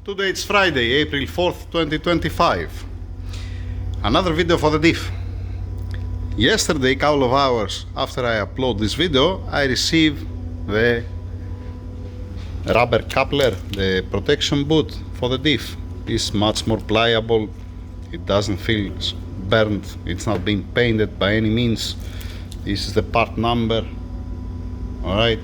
Today it's Friday, April 4th, 2025. Another video for the diff. Yesterday, couple of hours after I upload this video, I received the rubber coupler, the protection boot for the diff. It's much more pliable, it doesn't feel burned, it's not being painted by any means. This is the part number. Alright,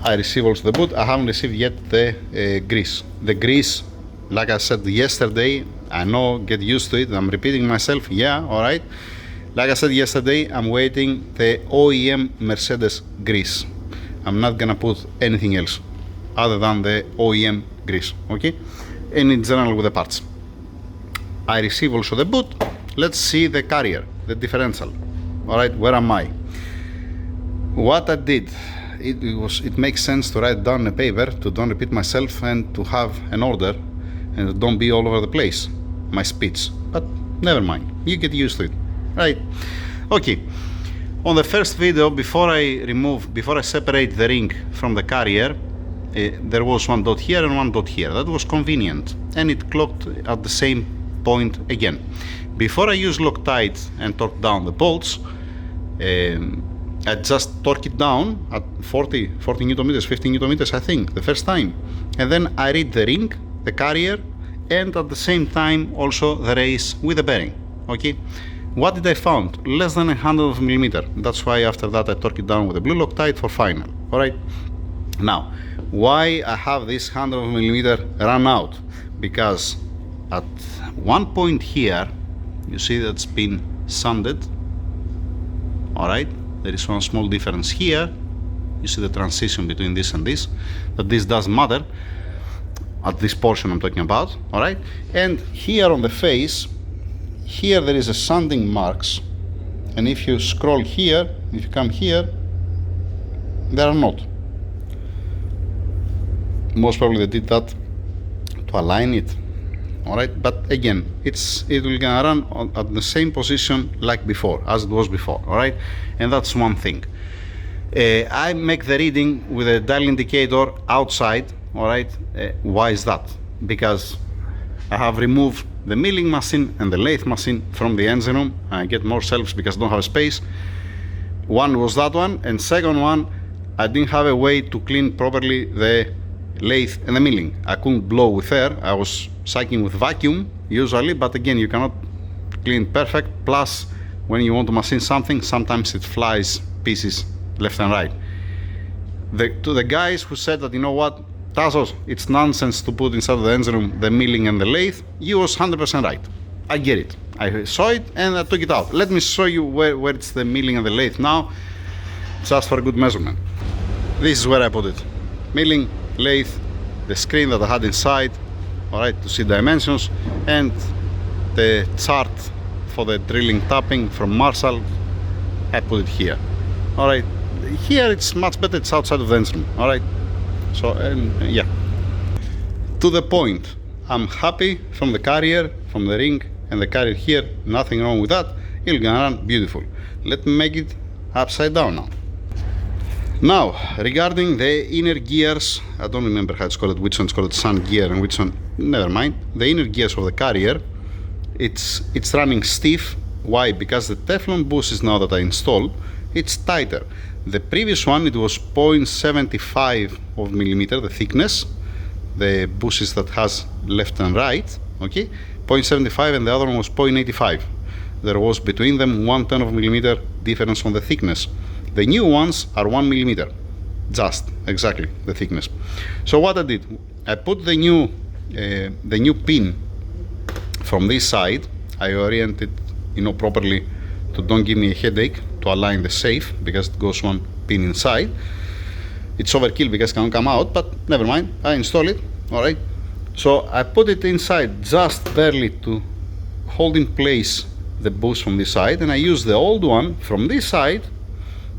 I received also the boot. I haven't received yet the grease. The grease, like I said yesterday, I know, get used to it, I'm repeating myself, yeah, alright. Like I said yesterday, I'm waiting the OEM Mercedes grease. I'm not gonna put anything else other than the OEM grease, okay? And in general with the parts. I received also the boot. Let's see the carrier, the differential. Alright, where am I? What I did, it makes sense to write down a paper to don't repeat myself and to have an order and don't be all over the place, my speech. But never mind, you get used to it, right? Okay, on the first video, before I separate the ring from the carrier, there was one dot here and one dot here. That was convenient, and it clocked at the same point again. Before I use Loctite and torque down the bolts, I just torque it down at 40 Newton meters, 50 Newton meters, I think, the first time. And then I read the ring, the carrier, and at the same time also the race with the bearing, okay? What did I found? Less than 100 millimeter. That's why after that I torque it down with the blue Loctite for final, alright? Now, why I have this 100 millimeter run out? Because at one point here, you see that's been sanded, alright? There is one small difference here. You see the transition between this and this, but this doesn't matter at this portion I'm talking about, alright? And here on the face, here there is a sanding marks, and if you scroll here, if you come here, there are not. Most probably they did that to align it, alright? But again, it will gonna run at the same position like before, as it was before, alright? And that's one thing. I make the reading with a dial indicator outside, alright? Why is that? Because I have removed the milling machine and the lathe machine from the engine room. I get more shelves because I don't have space. One was that one, and second one, I didn't have a way to clean properly the lathe and the milling. I couldn't blow with air. I was sucking with vacuum usually, but again, you cannot clean perfect. Plus, when you want to machine something, sometimes it flies pieces left and right. To the guys who said that, you know what, Tassos, it's nonsense to put inside of the engine room the milling and the lathe, he was 100% right. I get it. I saw it and I took it out. Let me show you where it's the milling and the lathe now, just for a good measurement. This is where I put it. Milling, lathe, the screen that I had inside, alright, to see dimensions, and the chart for the drilling tapping from Marshall, I put it here. Alright, here it's much better, it's outside of the engine room, alright? So, yeah. To the point, I'm happy from the carrier, from the ring and the carrier here, nothing wrong with that. It's gonna run beautiful. Let me make it upside down now. Now, regarding the inner gears, I don't remember how it's called, which one's called sun gear and which one, never mind. The inner gears of the carrier, it's running stiff. Why? Because the Teflon bushings now that I installed, it's tighter. The previous one, it was 0.75 of millimeter, the thickness, the bushings that has left and right, okay? 0.75, and the other one was 0.85. There was between them 1/10 of millimeter difference on the thickness. The new ones are 1 millimeter, just exactly the thickness. So what I did, I put the new pin from this side. I oriented, you know, properly to don't give me a headache to align the safe, because it goes one pin inside. It's overkill because it can't come out, but never mind, I install it, alright? So I put it inside just barely to hold in place the bush from this side, and I use the old one from this side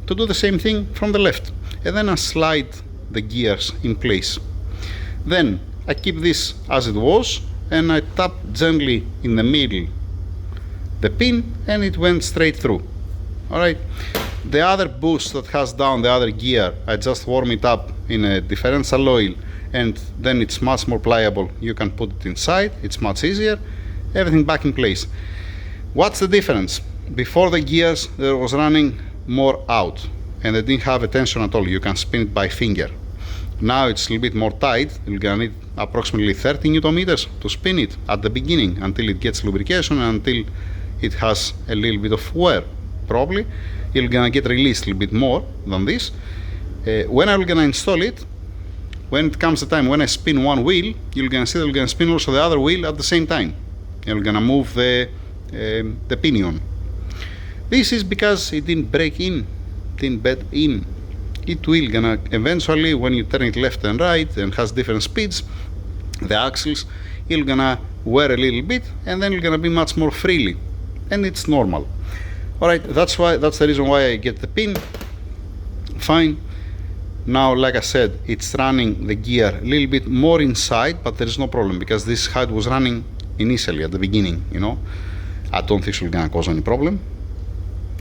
to do the same thing from the left, and then I slide the gears in place. Then I keep this as it was, and I tap gently in the middle the pin, and it went straight through. Alright, the other boost that has down the other gear, I just warm it up in a differential oil and then it's much more pliable. You can put it inside, it's much easier, everything back in place. What's the difference? Before the gears there was running more out and they didn't have a tension at all. You can spin it by finger. Now it's a little bit more tight. You're gonna need approximately 30 Newton meters to spin it at the beginning until it gets lubrication and until it has a little bit of wear. Probably you're gonna get released a little bit more than this. When I'm gonna install it, when it comes the time when I spin one wheel, you're gonna see that you're gonna spin also the other wheel at the same time. You're gonna move the pinion. This is because it didn't break in, didn't bed in. It will gonna eventually, when you turn it left and right and has different speeds, the axles, you're gonna wear a little bit and then you're gonna be much more freely, and it's normal. All right, that's the reason why I get the pin. Fine. Now, like I said, it's running the gear a little bit more inside, but there is no problem because this is how it was running initially at the beginning. You know, I don't think it's gonna cause any problem.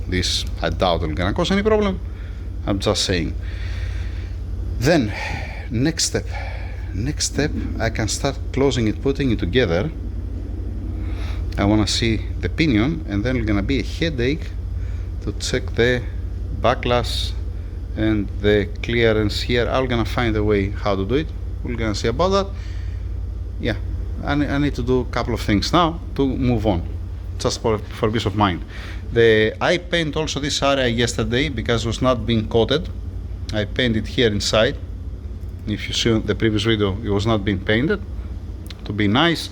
This I doubt it's gonna cause any problem. I'm just saying. Then, next step, I can start closing it, putting it together. I want to see the pinion, and then it's gonna be a headache to check the backlash and the clearance here. I'm gonna find a way how to do it. We're gonna see about that. Yeah, I need to do a couple of things now to move on, just for peace of mind. I painted also this area yesterday because it was not being coated. I painted here inside. If you see the previous video, it was not being painted to be nice.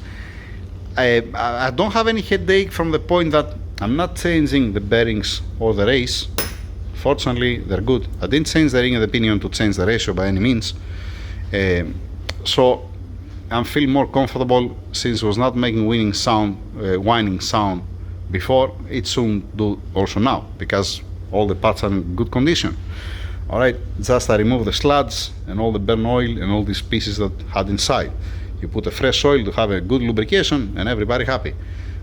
I don't have any headache from the point that I'm not changing the bearings or the race. Fortunately, they're good. I didn't change the ring and the pinion to change the ratio by any means. So I'm feeling more comfortable since it was not making whining sound before. It shouldn't do also now because all the parts are in good condition. All right, just I remove the sludge and all the burn oil and all these pieces that had inside. You put a fresh oil to have a good lubrication and everybody happy,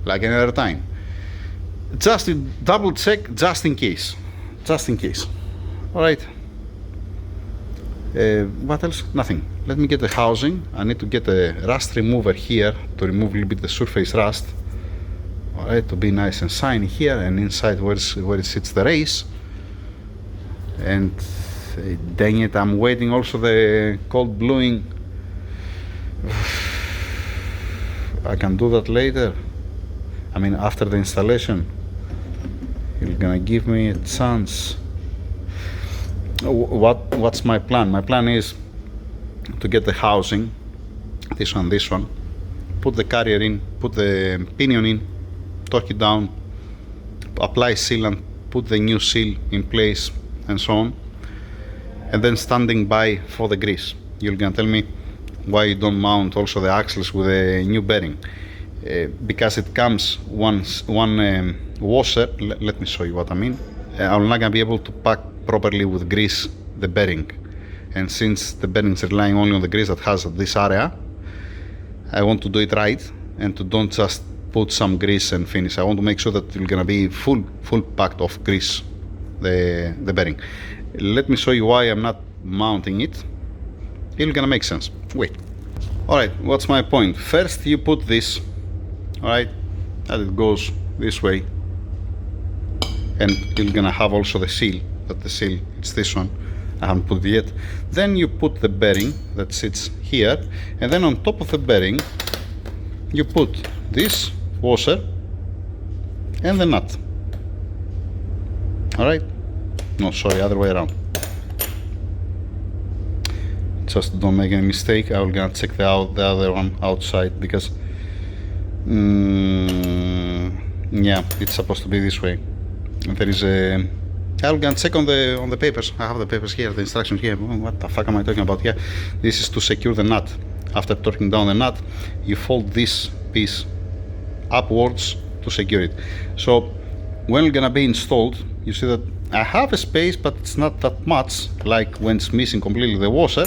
like any other time. Just to double check, just in case. All right. What else? Nothing. Let me get the housing. I need to get a rust remover here to remove a little bit the surface rust. All right, to be nice and shiny here and inside where it sits the race. And dang it, I'm waiting also the cold bluing. I can do that later. I mean, after the installation. You're gonna give me a chance. What's my plan? My plan is to get the housing, this one, put the carrier in, put the pinion in, torque it down, apply sealant, put the new seal in place, and so on, and then standing by for the grease. You're gonna tell me why you don't mount also the axles with a new bearing. Because it comes one washer. Let me show you what I mean. I'm not gonna be able to pack properly with grease the bearing, and since the bearing is relying only on the grease that has this area, I want to do it right and to don't just put some grease and finish. I want to make sure that you're gonna be full packed of grease the bearing. Let me show you why I'm not mounting it. It's gonna make sense. Wait. All right, what's my point? First you put this, all right, and it goes this way, and you're gonna have also the seal. That the seal, it's this one. I haven't put it yet. Then you put the bearing that sits here, and then on top of the bearing you put this washer and the nut. All right. No, sorry, other way around. Just don't make any mistake. I will gonna check the other one outside because yeah, it's supposed to be this way. There is a. I'll gonna check on the papers. I have the papers here, the instructions here. What the fuck am I talking about here? This is to secure the nut. After torquing down the nut, you fold this piece upwards to secure it. So when it's gonna be installed, you see that I have a space, but it's not that much, like when it's missing completely the washer.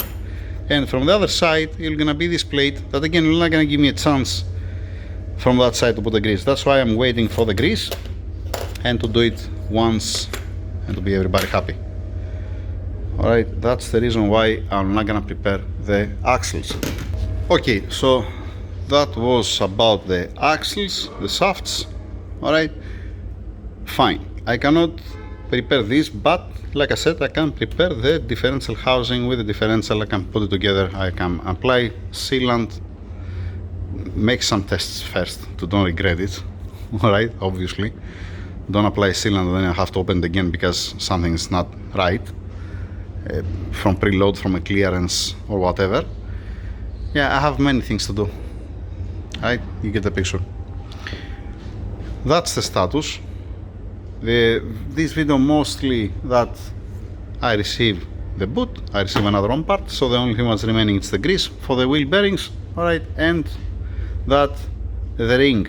And from the other side, it's gonna be this plate that again is not gonna give me a chance from that side to put the grease. That's why I'm waiting for the grease and to do it once and to be everybody happy. Alright, that's the reason why I'm not gonna prepare the axles. Okay, so that was about the axles, the shafts. Alright, fine. I cannot prepare this, but like I said, I can prepare the differential housing. With the differential, I can put it together, I can apply sealant, make some tests first to don't regret it. Alright, obviously. Don't apply sealant and then I have to open it again because something is not right. From preload, from a clearance or whatever. Yeah, I have many things to do. Right, you get the picture. That's the status. This video mostly that I receive the boot, I receive another one part, so the only thing that's remaining is the grease for the wheel bearings. Alright, and that the ring,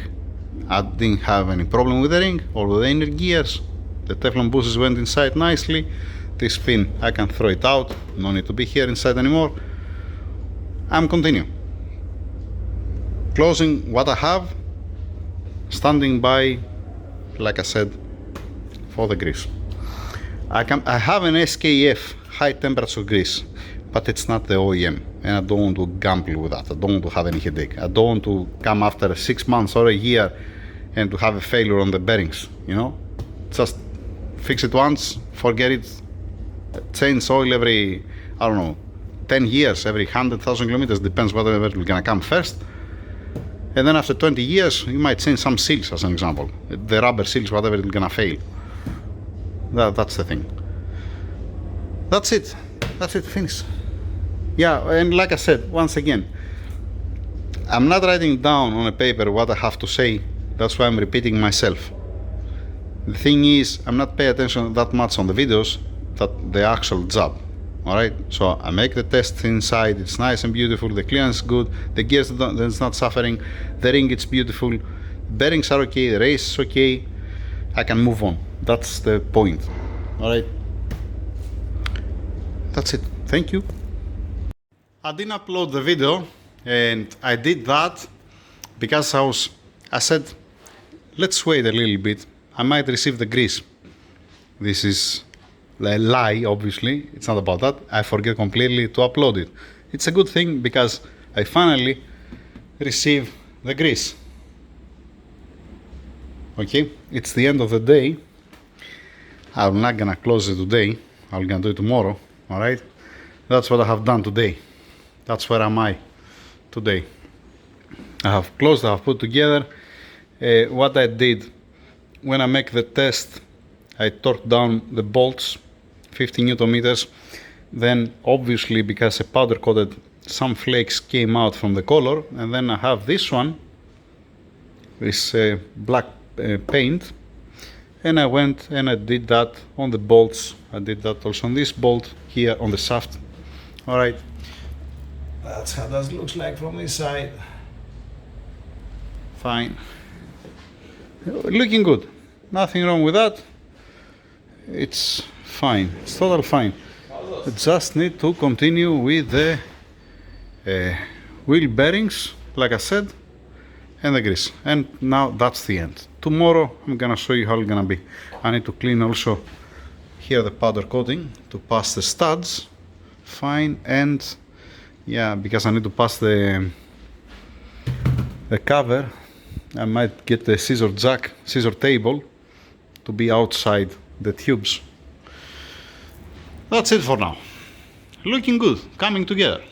I didn't have any problem with the ring or with the inner gears. The Teflon bushings went inside nicely. This pin, I can throw it out, no need to be here inside anymore. I'm continuing. Closing what I have, standing by, like I said, for the grease. I have an SKF high temperature grease, but it's not the OEM, and I don't want to gamble with that. I don't want to have any headache. I don't want to come after 6 months or a year and to have a failure on the bearings, you know? Just fix it once, forget it, change oil every, I don't know, 10 years, every 100,000 kilometers, depends whatever is gonna come first. And then after 20 years, you might change some seals, as an example. The rubber seals, whatever, is gonna fail. That's the thing. That's it. That's it, finish. Yeah, and like I said, once again, I'm not writing down on a paper what I have to say. That's why I'm repeating myself. The thing is, I'm not paying attention that much on the videos, that the actual job. Alright, so I make the test inside, it's nice and beautiful, the clearance is good, the gears it's not suffering, the ring it's beautiful, bearings are okay, the race is okay, I can move on. That's the point. Alright, that's it. Thank you. I didn't upload the video, and I did that because I said, let's wait a little bit, I might receive the grease. This is a lie, obviously, it's not about that. I forget completely to upload it. It's a good thing because I finally receive the grease. Okay, it's the end of the day. I'm not gonna close it today, I'm gonna do it tomorrow. Alright, that's what I have done today. That's where am I today. I have closed, I have put together. What I did when I make the test, I torqued down the bolts 50 Newton meters. Then obviously, because I powder coated, some flakes came out from the color, and then I have this one, this black paint, and I went and I did that on the bolts. I did that also on this bolt here on the shaft. Alright, that's how that looks like from this side. Fine, looking good, nothing wrong with that. It's fine, it's total fine. I just need to continue with the wheel bearings, like I said, and the grease. And now that's the end. Tomorrow I'm gonna show you how it's gonna be. I need to clean also here the powder coating to pass the studs. Fine, and yeah, because I need to pass the cover, I might get the scissor table to be outside the tubes. That's it for now. Looking good, coming together.